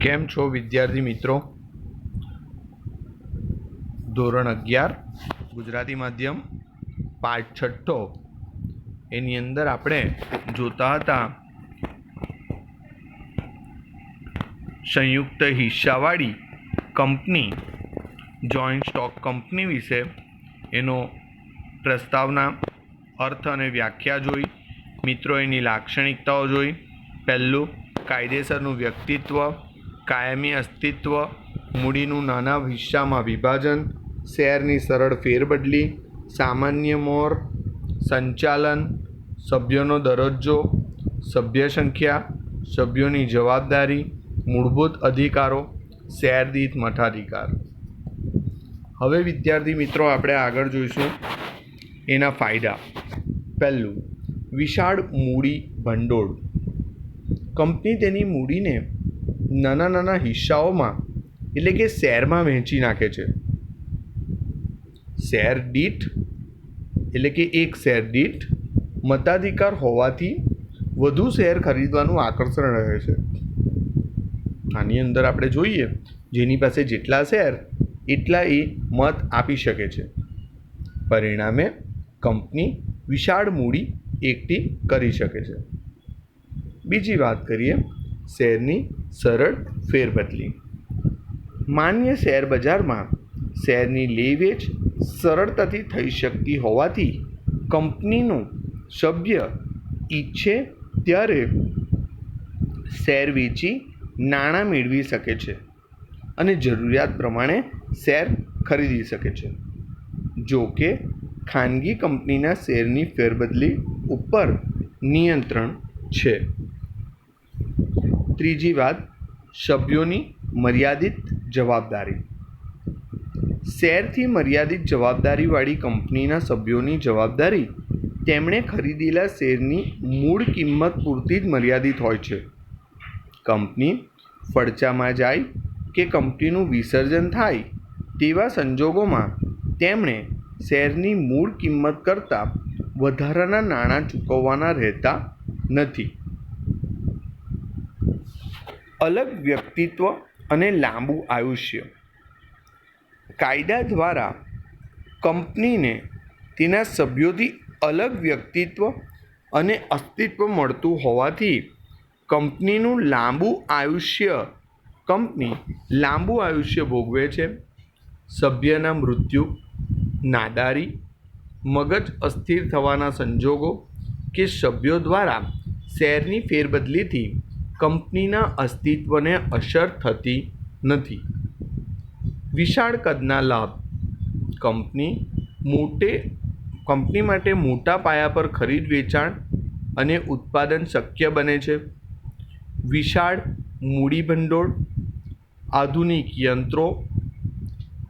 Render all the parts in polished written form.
કેમ છો વિદ્યાર્થી મિત્રો? ધોરણ 11 ગુજરાતી માધ્યમ પાઠ છઠ્ઠો એની અંદર આપણે જોતા હતા સંયુક્ત હિસ્સાવાળી કંપની જોઈન્ટ સ્ટોક કંપની વિશે એનો પ્રસ્તાવના, અર્થ અને વ્યાખ્યા જોઈ. મિત્રો એની લાક્ષણિકતાઓ જોઈ. પહેલું, કાયદેસરનું વ્યક્તિત્વ, કાયમી અસ્તિત્વ, મૂડીનું નાના હિસ્સામાં વિભાજન, શેરની સરળ ફેરબદલી, સામાન્ય મોર, સંચાલન, સભ્યોનો દરજ્જો, સભ્ય સંખ્યા, સભ્યોની જવાબદારી, મૂળભૂત અધિકારો, શેર દીઠ મતાધિકાર. હવે વિદ્યાર્થી મિત્રો આપણે આગળ જોઈશું એના ફાયદા. પહેલું, વિશાળ મૂડી ભંડોળ. કંપની તેની મૂડીને નાના નાના હિસ્સાઓમાં એટલે કે શેરમાં વહેંચી નાખે છે. શેર દીઠ એટલે કે એક શેર દીઠ મતાધિકાર હોવાથી વધુ શેર ખરીદવાનું આકર્ષણ રહે છે. આની અંદર આપણે જોઈએ જેની પાસે જેટલા શેર એટલા એ મત આપી શકે છે. પરિણામે કંપની વિશાળ મૂડી એકઠી કરી શકે છે. બીજી વાત કરીએ શેરની સરળ ફેરબદલી. માન્ય શેર બજારમાં શેરની લે વેચ સરળતાથી થઈ શકતી હોવાથી કંપનીનો સભ્ય ઈચ્છે ત્યારે શેર વેચી નાણાં મેળવી શકે છે અને જરૂરિયાત પ્રમાણે શેર ખરીદી શકે છે. જો કે ખાનગી કંપનીના શેરની ફેરબદલી ઉપર નિયંત્રણ છે. ત્રીજી વાત, સભ્યોની મર્યાદિત જવાબદારી. શેરથી મર્યાદિત જવાબદારીવાળી કંપનીના સભ્યોની જવાબદારી તેમણે ખરીદેલા શેરની મૂળ કિંમત પૂરતી જ મર્યાદિત હોય છે. કંપની ફડચામાં જાય કે કંપનીનું વિસર્જન થાય તેવા સંજોગોમાં તેમણે શેરની મૂળ કિંમત કરતાં વધારાના નાણાં ચૂકવવાના રહેતા નથી. અલગ વ્યક્તિત્વ અને લાંબુ આયુષ્ય. કાયદા દ્વારા કંપનીને તેના સભ્યોથી અલગ વ્યક્તિત્વ અને અસ્તિત્વ મળતું હોવાથી કંપની લાંબુ આયુષ્ય ભોગવે છે. સભ્યના મૃત્યુ, નાદારી, મગજ અસ્થિર થવાના સંજોગો કે સભ્યો દ્વારા શેરની ફેરબદલીથી કંપનીના અસ્તિત્વને અસર થતી નથી. વિશાળ કદના લાભ. કંપની માટે મોટા પાયા પર ખરીદ વેચાણ અને ઉત્પાદન શક્ય બને છે. વિશાળ મૂડી ભંડોળ, આધુનિક યંત્રો,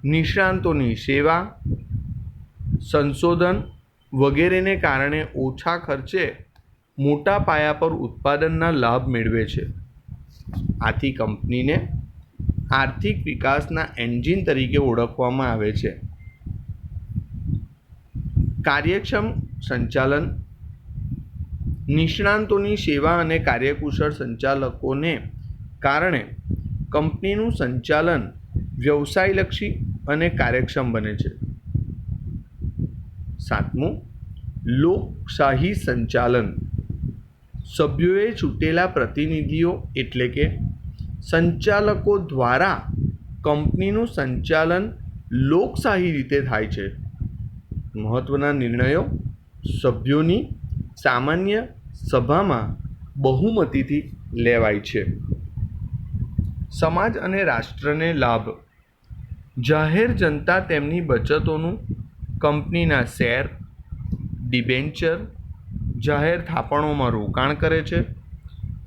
નિષ્ણાતોની સેવા, સંશોધન વગેરેને કારણે ઓછા ખર્ચે મોટા પાયા પર ઉત્પાદનના લાભ મેળવે છે. આથી કંપનીને આર્થિક વિકાસના એન્જિન તરીકે ઓળખવામાં આવે છે. કાર્યક્ષમ સંચાલન. નિષ્ણાતોની સેવા અને કાર્યકુશળ સંચાલકોને કારણે કંપનીનું સંચાલન વ્યવસાયલક્ષી અને કાર્યક્ષમ બને છે. સાતમું, લોકશાહી સંચાલન. સભ્યોએ ચૂંટેલા પ્રતિનિધિઓ એટલે કે સંચાલકો દ્વારા કંપનીનું સંચાલન લોકશાહી રીતે થાય છે. મહત્ત્વના નિર્ણયો સભ્યોની સામાન્ય સભામાં બહુમતીથી લેવાય છે. સમાજ અને રાષ્ટ્રને લાભ. જાહેર જનતા તેમની બચતોનું કંપનીના શેર, ડિબેન્ચર, જાહેર થાપણોમાં રોકાણ કરે છે.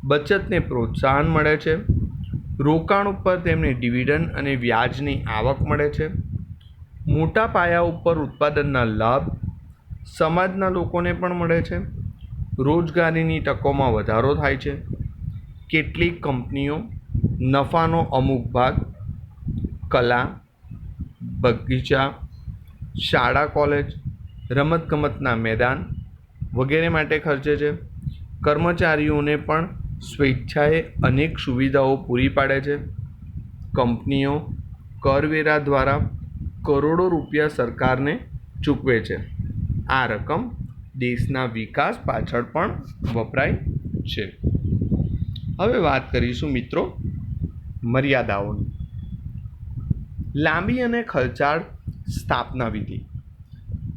બચતને પ્રોત્સાહન મળે છે. રોકાણ ઉપર તેમને ડિવિડન્ડ અને વ્યાજની આવક મળે છે. મોટા પાયા ઉપર ઉત્પાદનના લાભ સમાજના લોકોને પણ મળે છે. રોજગારીની તકોમાં વધારો થાય છે. કેટલીક કંપનીઓ નફાનો અમુક ભાગ કલા, બગીચા, શાળા કોલેજ, રમતગમતના મેદાન વગેરે માટે ખર્ચે છે. કર્મચારીઓને પણ સ્વેચ્છાએ અનેક સુવિધાઓ પૂરી પાડે છે. કંપનીઓ કરવેરા દ્વારા કરોડો રૂપિયા સરકારને ચૂકવે છે. આ રકમ દેશના વિકાસ પાછળ પણ વપરાય છે. હવે વાત કરીશું મિત્રો મર્યાદાઓની. લાંબી અને ખર્ચાળ સ્થાપના વિધિ.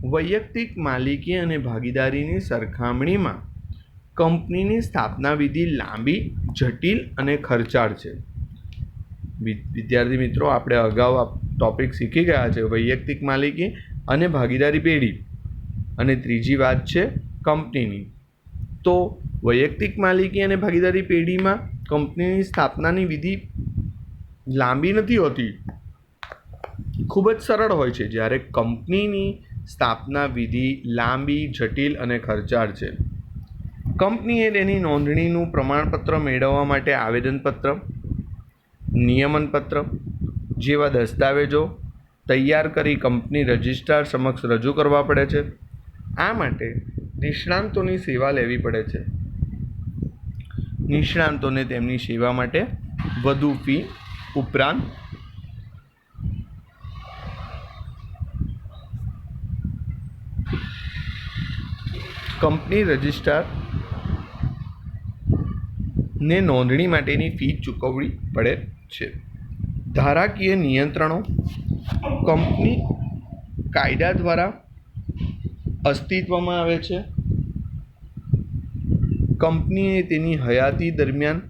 વૈયક્તિક માલિકી અને ભાગીદારીની સરખામણીમાં કંપનીની સ્થાપના વિધિ લાંબી, જટિલ અને ખર્ચાળ છે. વિદ્યાર્થી મિત્રો, આપણે અગાઉ આ ટોપિક શીખી ગયા છે વૈયક્તિક માલિકી અને ભાગીદારી પેઢી, અને ત્રીજી વાત છે કંપનીની. તો વૈયક્તિક માલિકી અને ભાગીદારી પેઢીમાં કંપનીની સ્થાપનાની વિધિ લાંબી નથી હોતી, ખૂબ જ સરળ હોય છે, જ્યારે કંપનીની સ્થાપના વિધિ લાંબી, જટિલ અને ખર્ચાળ છે. કંપનીએ તેની નોંધણીનું પ્રમાણપત્ર મેળવવા માટે આવેદનપત્ર, નિયમનપત્ર જેવા દસ્તાવેજો તૈયાર કરી કંપની રજિસ્ટ્રાર સમક્ષ રજૂ કરવા પડે છે. આ માટે નિષ્ણાંતોની સેવા લેવી પડે છે. નિષ્ણાંતોને તેમની સેવા માટે વધુ ફી ઉપરાંત કંપની રજિસ્ટ્રારને નોંધણી માટેની ફી ચૂકવવી પડે છે. ધારાકીય નિયંત્રણો કંપની કાયદા દ્વારા અસ્તિત્વમાં આવે છે. કંપનીએ તેની હયાતી દરમિયાન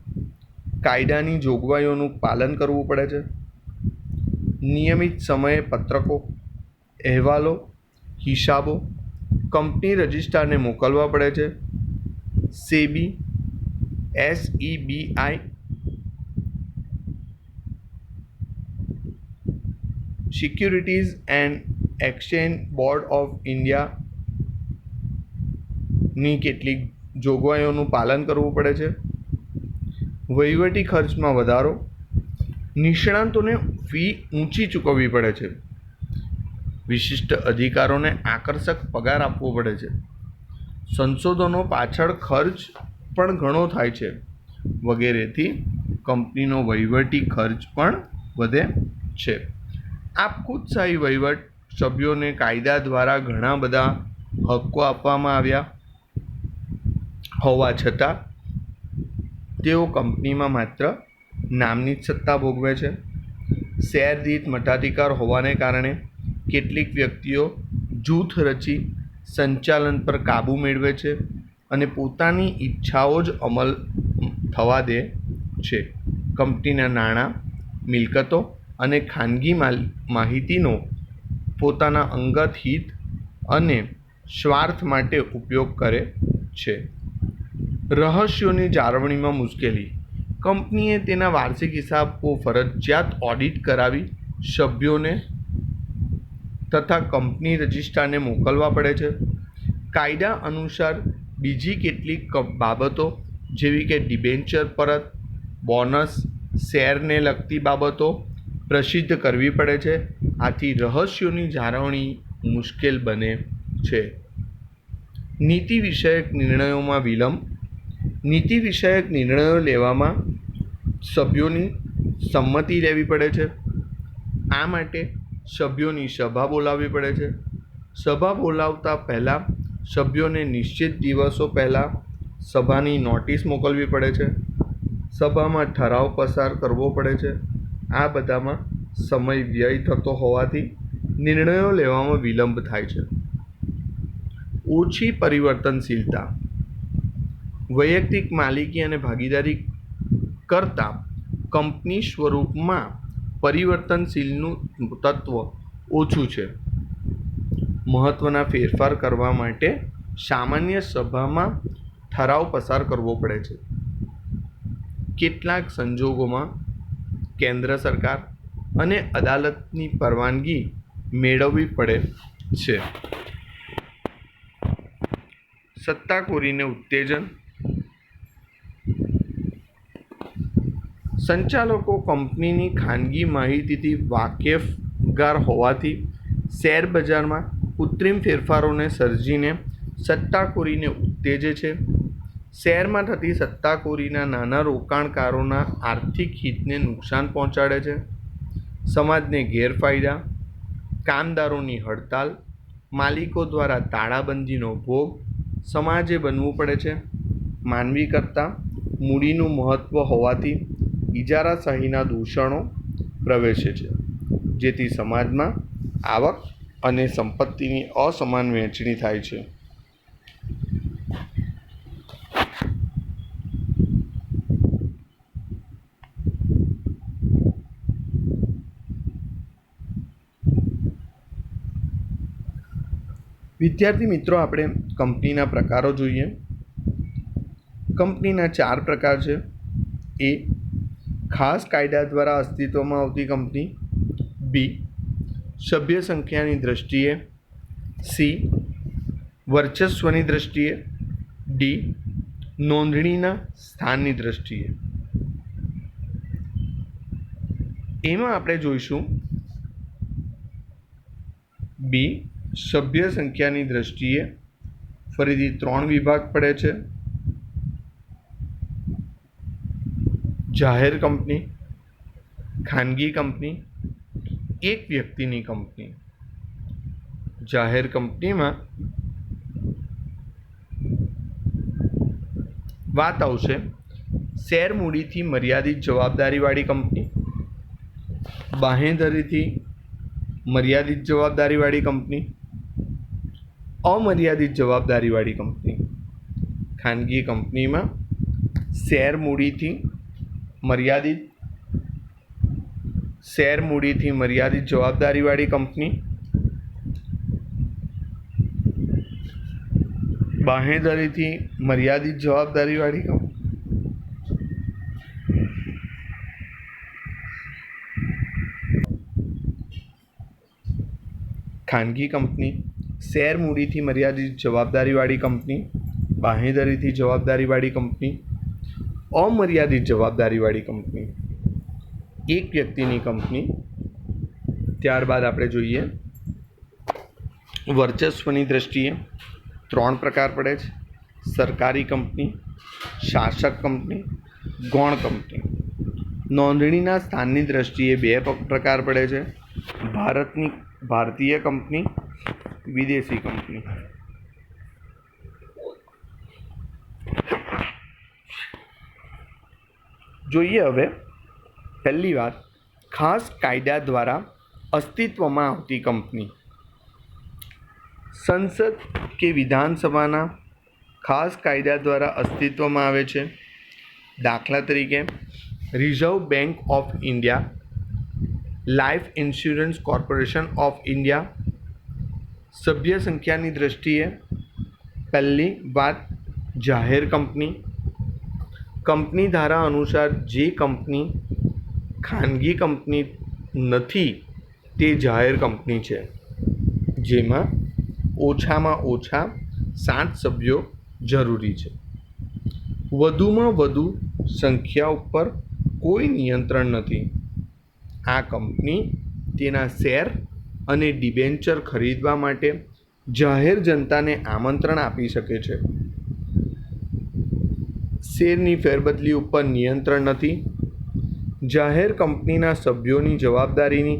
કાયદાની જોગવાઈઓનું પાલન કરવું પડે છે. નિયમિત સમયે પત્રકો, અહેવાલો, હિસાબો કંપની રજિસ્ટ્રારને મોકલવા પડે છે. SEBI, SEBI, securities and exchange board of ઇન્ડિયાની કેટલીક જોગવાઈઓનું પાલન કરવું પડે છે. વહીવટી ખર્ચમાં વધારો. નિષ્ણાંતોને ફી ઊંચી ચૂકવવી પડે છે. વિશિષ્ટ અધિકારોને આકર્ષક પગાર આપવો પડે છે. સંશોધનો પાછળ ખર્ચ પણ ઘણો થાય છે, વગેરેથી કંપનીનો વહીવટી ખર્ચ પણ વધે છે. આપખુદશાહી વહીવટ સભ્યોને કાયદા દ્વારા ઘણા બધા હક્કો આપવામાં આવ્યા હોવા છતાં તેઓ કંપનીમાં માત્ર નામની જ સત્તા ભોગવે છે. શેર દીઠ મતાધિકાર હોવાને કારણે કેટલીક વ્યક્તિઓ જૂથ રચી સંચાલન પર કાબૂ મેળવે છે અને પોતાની ઈચ્છાઓ જ અમલ થવા દે છે. કંપનીના નાણાં, મિલકતો અને ખાનગી માહિતીનો પોતાના અંગત હિત અને સ્વાર્થ માટે ઉપયોગ કરે છે. રહસ્યોની જાળવણીમાં મુશ્કેલી. કંપનીએ તેના વાર્ષિક હિસાબો ફરજિયાત ઓડિટ કરાવી સભ્યોને તથા કંપની રજિસ્ટ્રારને મોકલવા પડે છે. કાયદા અનુસાર બીજી કેટલીક બાબતો જેવી કે ડિબેન્ચર પરત, બોનસ, શેરને લગતી બાબતો પ્રસિદ્ધ કરવી પડે છે. આથી રહસ્યોની જાળવણી મુશ્કેલ બને છે. નીતિ વિષયક નિર્ણયોમાં વિલંબ. નીતિ વિષયક નિર્ણયો લેવામાં સભ્યોની સંમતિ લેવી પડે છે. આ માટે સભ્યોની સભા બોલાવવી પડે છે. સભા બોલાવતા પહેલાં સભ્યોને નિશ્ચિત દિવસો પહેલાં સભાની નોટિસ મોકલવી પડે છે. સભામાં ઠરાવ પસાર કરવો પડે છે. આ બધામાં સમય વ્યય થતો હોવાથી નિર્ણયો લેવામાં વિલંબ થાય છે. ઓછી પરિવર્તનશીલતા. વૈયક્તિક માલિકી અને ભાગીદારી કરતાં કંપની સ્વરૂપમાં પરિવર્તનશીલનું તત્વ ઓછું છે. મહત્ત્વના ફેરફાર કરવા માટે સામાન્ય સભામાં ઠરાવ પસાર કરવો પડે છે. કેટલાક સંજોગોમાં કેન્દ્ર સરકાર અને અદાલતની પરવાનગી મેળવવી પડે છે. સત્તાખોરીને ઉત્તેજન. સંચાલકો કંપનીની ખાનગી માહિતીથી વાકેફગાર હોવાથી શેર બજારમાં કૃત્રિમ ફેરફારોને સર્જીને સત્તાખોરીને ઉત્તેજે છે. શેરમાં થતી સત્તાખોરીના નાના રોકાણકારોના આર્થિક હિતને નુકસાન પહોંચાડે છે. સમાજને ગેરફાયદા, કામદારોની હડતાલ, માલિકો દ્વારા તાળાબંધીનો ભોગ સમાજે બનવું પડે છે. માનવી કરતાં મૂડીનું મહત્ત્વ હોવાથી ઇજારાશાહીના દૂષણો પ્રવેશે છે, જેથી સમાજમાં આવક અને સંપત્તિની અસમાન વહેંચણી થાય છે. વિદ્યાર્થી મિત્રો, આપણે કંપનીના પ્રકારો જોઈએ. કંપનીના 4 પ્રકાર છે. એ, ખાસ કાયદા દ્વારા અસ્તિત્વમાં આવતી કંપની. બી, સભ્ય સંખ્યાની દ્રષ્ટિએ. સી, વર્ચસ્વની દ્રષ્ટિએ. ડી, નોંધણીના સ્થાનની દ્રષ્ટિએ. એમાં આપણે જોઈશું બી, સભ્ય સંખ્યાની દ્રષ્ટિએ. ફરીથી 3 વિભાગ પડે છે: જાહેર કંપની, ખાનગી કંપની, એક વ્યક્તિની કંપની. જાહેર કંપનીમાં વાત આવશે શેર મૂડીથી મર્યાદિત જવાબદારીવાળી કંપની, બાંહેધરીથી મર્યાદિત જવાબદારીવાળી કંપની, અમર્યાદિત જવાબદારીવાળી કંપની. ખાનગી કંપનીમાં શેર મૂડીથી મર્યાદિત જવાબદારીવાળી કંપની, બાંહેધરીથી મર્યાદિત જવાબદારીવાળી કંપની, ખાનગી કંપની શેર મૂડીથી મર્યાદિત જવાબદારીવાળી કંપની, બાંહેધરીથી જવાબદારીવાળી કંપની, અમર્યાદિત જવાબદારીવાળી કંપની, એક વ્યક્તિની કંપની. ત્યારબાદ આપણે જોઈએ વર્ચસ્વની દ્રષ્ટિએ 3 પ્રકાર પડે છે: સરકારી કંપની, શાસક કંપની, ગૌણ કંપની. નોંધણીના સ્થાનની દ્રષ્ટિએ 2 પ્રકાર પડે છે: ભારતીય કંપની, વિદેશી કંપની. જોઈએ હવે પહેલી વાત, ખાસ કાયદા દ્વારા અસ્તિત્વમાં આવતી કંપની. સંસદ કે વિધાનસભાના ખાસ કાયદા દ્વારા અસ્તિત્વમાં આવે છે. દાખલા તરીકે reserve bank of India, life insurance corporation of India. સભ્ય સંખ્યાની દ્રષ્ટિએ પહેલી વાત, જાહેર કંપની. કંપની ધારા અનુસાર જે કંપની ખાનગી કંપની નથી તે જાહેર કંપની છે, જેમાં ઓછામાં ઓછા 7 સભ્યો જરૂરી છે. વધુમાં વધુ સંખ્યા ઉપર કોઈ નિયંત્રણ નથી. આ કંપની તેના શેર અને ડિબેન્ચર ખરીદવા માટે જાહેર જનતાને આમંત્રણ આપી શકે છે. શેરની ફેરબદલી ઉપર નિયંત્રણ નથી. જાહેર કંપનીના સભ્યોની જવાબદારીની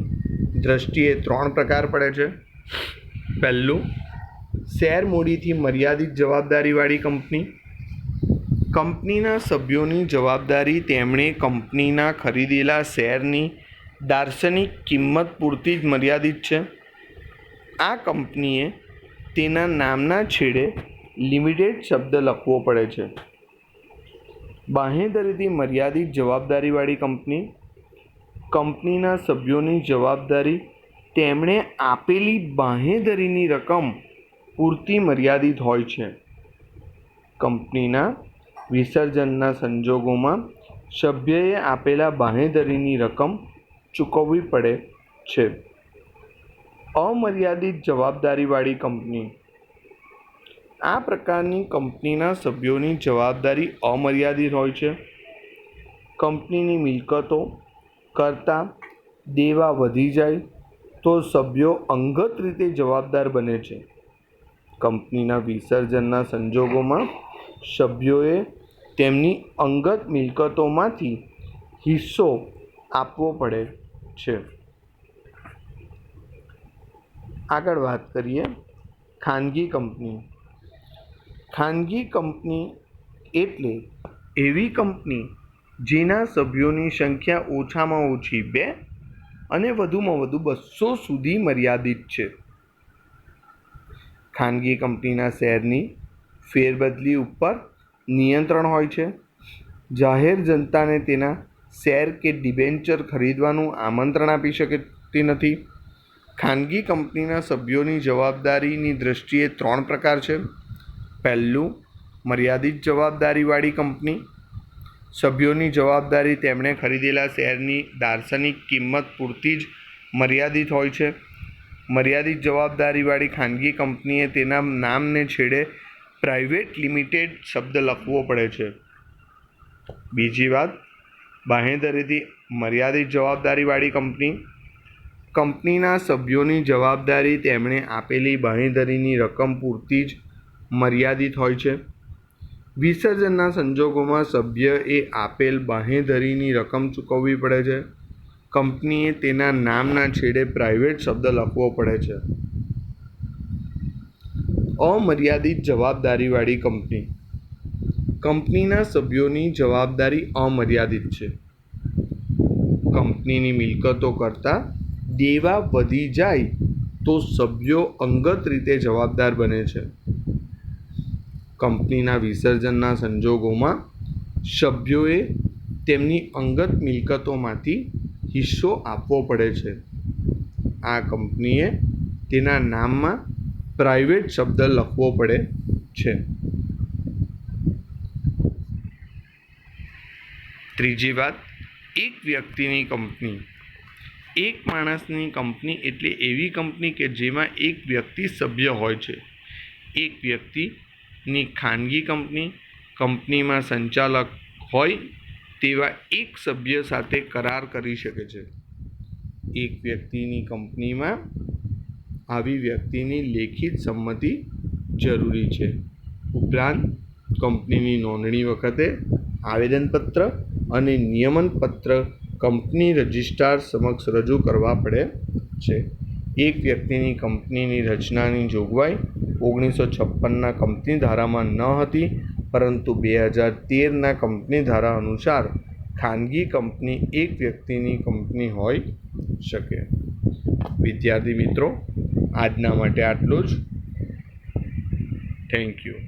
દ્રષ્ટિએ 3 પ્રકાર પડે છે. પહેલું, શેર મૂડીથી મર્યાદિત જવાબદારીવાળી કંપની. કંપનીના સભ્યોની જવાબદારી તેમણે કંપનીના ખરીદેલા શેરની દાર્શનિક કિંમત પૂરતી જ મર્યાદિત છે. આ કંપનીએ તેના નામના છેડે લિમિટેડ શબ્દ લખવો પડે છે. બાંહેધરીથી મર્યાદિત જવાબદારીવાળી કંપની. કંપનીના સભ્યોની જવાબદારી તેમણે આપેલી બાંહેધરીની રકમ પૂરતી મર્યાદિત હોય છે. કંપનીના વિસર્જનના સંજોગોમાં સભ્યએ આપેલા બાંહેધરીની રકમ ચૂકવવી પડે છે. અમર્યાદિત જવાબદારીવાળી કંપની. આ પ્રકારની કંપનીના સભ્યોની જવાબદારી અમર્યાદિત હોય છે. કંપનીની મિલકતો કરતાં દેવા વધી જાય તો સભ્યો અંગત રીતે જવાબદાર બને છે. કંપનીના વિસર્જનના સંજોગોમાં સભ્યોએ તેમની અંગત મિલકતોમાંથી હિસ્સો આપવો પડે છે. આગળ વાત કરીએ ખાનગી કંપની. ખાનગી કંપની એટલે એવી કંપની જેના સભ્યોની સંખ્યા ઓછામાં ઓછી 2 અને વધુમાં વધુ 200 સુધી મર્યાદિત છે. ખાનગી કંપનીના શેરની ફેરબદલી ઉપર નિયંત્રણ હોય છે. જાહેર જનતાને તેના શેર કે ડિબેન્ચર ખરીદવાનું આમંત્રણ આપી શકતી નથી. ખાનગી કંપનીના સભ્યોની જવાબદારીની દૃષ્ટિએ 3 પ્રકાર છે. પહેલું, મર્યાદિત જવાબદારીવાળી કંપની. સભ્યોની જવાબદારી તેમણે ખરીદેલા શેરની દાર્શનિક કિંમત પૂરતી જ મર્યાદિત હોય છે. મર્યાદિત જવાબદારીવાળી ખાનગી કંપનીએ તેના નામને છેડે પ્રાઇવેટ લિમિટેડ શબ્દ લખવો પડે છે. બીજી વાત, બાંહેધરીથી મર્યાદિત જવાબદારીવાળી કંપની. કંપનીના સભ્યોની જવાબદારી તેમણે આપેલી બાંહેધરીની રકમ પૂરતી જ મર્યાદિત હોય છે. વિસર્જનના સંજોગોમાં સભ્યએ આપેલ બાંહેધરીની રકમ ચૂકવવી પડે છે. કંપનીએ તેના નામના છેડે પ્રાઇવેટ શબ્દ લખવો પડે છે. અમર્યાદિત જવાબદારીવાળી કંપની. કંપનીના સભ્યોની જવાબદારી અમર્યાદિત છે. કંપનીની મિલકતો કરતાં દેવા વધી જાય તો સભ્યો અંગત રીતે જવાબદાર બને છે. કંપનીના વિસર્જનના સંજોગોમાં સભ્યોએ તેમની અંગત મિલકતોમાંથી હિસ્સો આપવો પડે છે. આ કંપનીએ તેના નામમાં પ્રાઇવેટ શબ્દ લખવો પડે છે. ત્રીજી વાત, એક વ્યક્તિની કંપની. એક માણસની કંપની એટલે એવી કંપની કે જેમાં એક વ્યક્તિ સભ્ય હોય છે. એક વ્યક્તિની ખાનગી કંપની કંપનીમાં સંચાલક હોય તેવા એક સભ્ય સાથે કરાર કરી શકે છે. એક વ્યક્તિની કંપનીમાં આવી વ્યક્તિની લેખિત સંમતિ જરૂરી છે. ઉપરાંત કંપનીની નોંધણી વખતે આવેદનપત્ર અને નિયમનપત્ર કંપની રજિસ્ટ્રાર સમક્ષ રજૂ કરવા પડે છે. એક વ્યક્તિની કંપનીની રચનાની જોગવાઈ 1956ના કંપની ધારામાં ન હતી, પરંતુ 2013ના કંપની ધારા અનુસાર ખાનગી કંપની એક વ્યક્તિની કંપની હોઈ શકે. વિદ્યાર્થી મિત્રો, આજના માટે આટલું જ. Thank you.